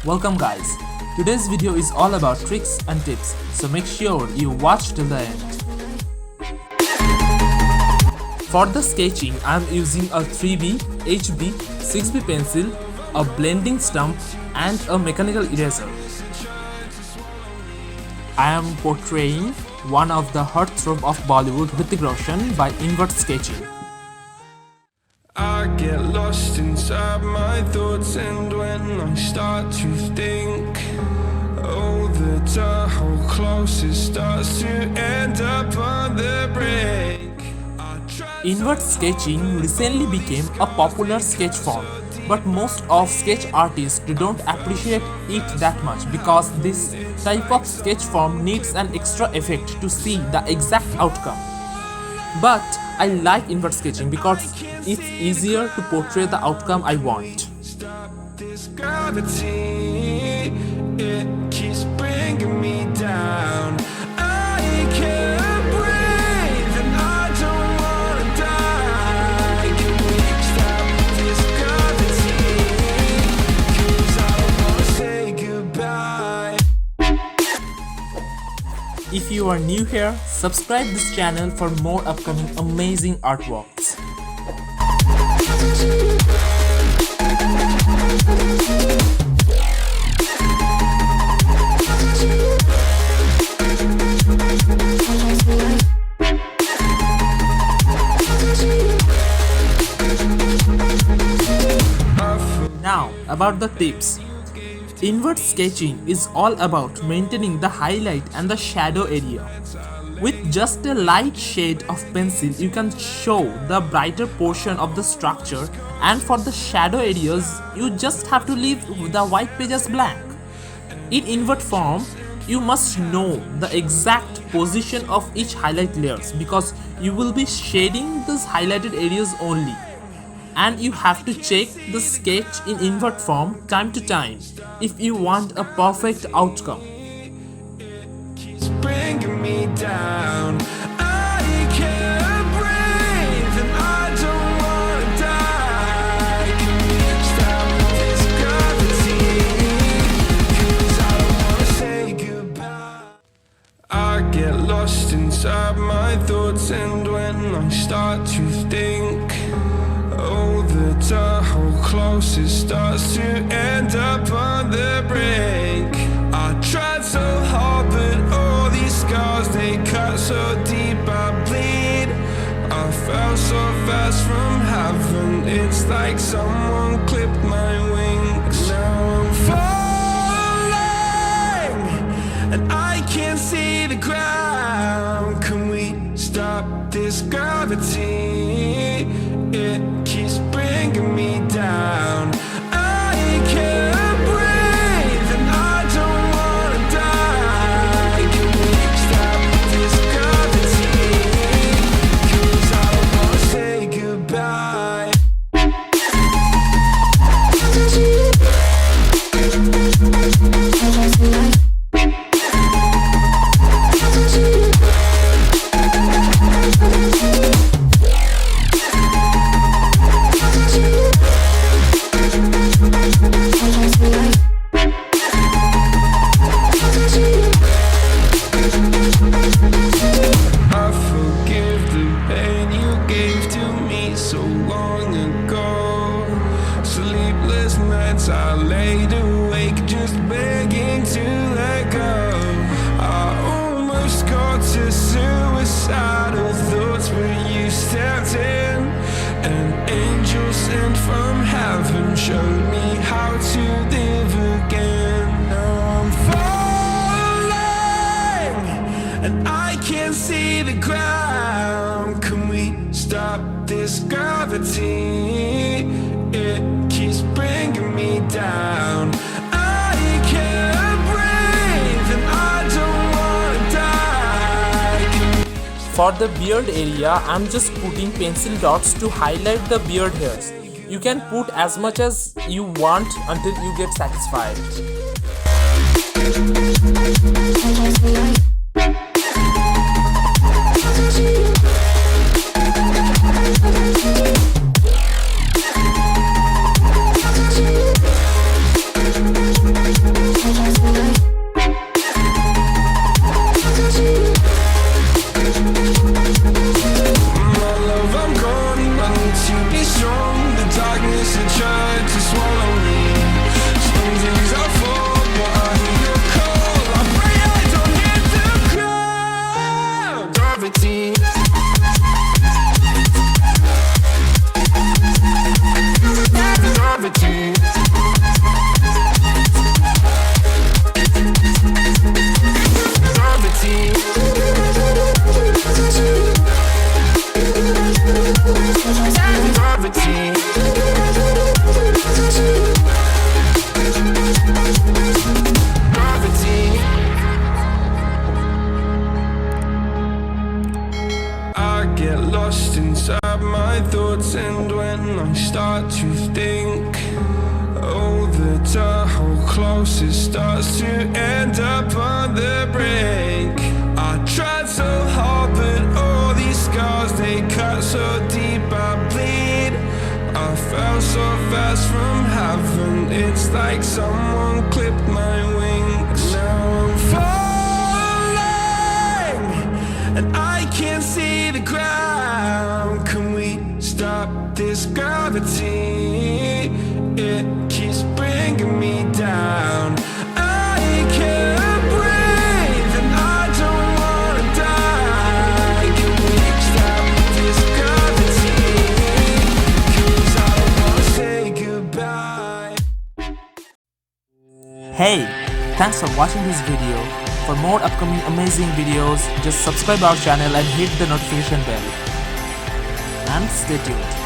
Welcome guys. Today's video is all about tricks and tips, so make sure you watch till the end. For the sketching, I am using a 3B, HB, 6B pencil, a blending stump and a mechanical eraser. I am portraying one of the heartthrob of Bollywood, Hrithik Roshan, by invert sketching. I get lost inside my thoughts, and when I start to think, oh, the Tahoe closest starts to end up on the brink. Invert sketching recently became a popular sketch form, but most of sketch artists don't appreciate it that much because this type of sketch form needs an extra effect to see the exact outcome. But I like invert sketching because it's easier to portray the outcome I want. Stop this gravity, it keeps bringing me down. I can't breathe and I don't wanna die. Can we stop this gravity? 'Cause I don't wanna say goodbye. If you are new here, subscribe this channel for more upcoming amazing artworks. Now about the tips. Invert sketching is all about maintaining the highlight and the shadow area. With just a light shade of pencil, you can show the brighter portion of the structure, and for the shadow areas, you just have to leave the white pages blank. In invert form, you must know the exact position of each highlight layers because you will be shading these highlighted areas only. And you have to check the sketch in invert form time to time if you want a perfect outcome. Keeps bringing me down. I can't breathe and I don't wanna die. Can we stop this gravity? 'Cause I don't wanna say goodbye. I get lost inside my thoughts, and when I start to think, oh, the Tahoe closest starts to end up on the brink. I tried so hard, but all these scars, they cut so deep I bleed. I fell so fast from heaven, it's like someone clipped my wings. Now I'm falling, and I can't see the ground. Can we stop this gravity? It keeps bringing me down. I can't breathe and I don't wanna die. Can we stop this gravity? 'Cause I don't wanna say goodbye. I forgive the pain you gave to me so long ago. Sleepless nights I laid awake just begging to let go. I almost got to suicidal thoughts, but you stepped in. An angel sent from heaven showed me how to live again. Now I'm falling and I can't see the ground. Can we stop this gravity? It keeps bringing me down. I can't breathe and I don't wanna die. For the beard area, I'm just putting pencil dots to highlight the beard hairs. You can put as much as you want until you get satisfied. lost inside my thoughts, and when I start to think, oh, the whole closest starts to end up on the brink. I tried so hard, but all these scars, they cut so deep, I bleed. I fell so fast from heaven, it's like someone clipped my wings. Now I'm falling, and I can't see the ground. Can we stop this gravity? It keeps bringing me down. I can't breathe, and I don't wanna die. Can we stop this gravity? 'Cause I don't wanna say goodbye. Hey, thanks for watching this video. For more upcoming amazing videos, just subscribe our channel and hit the notification bell. And stay tuned.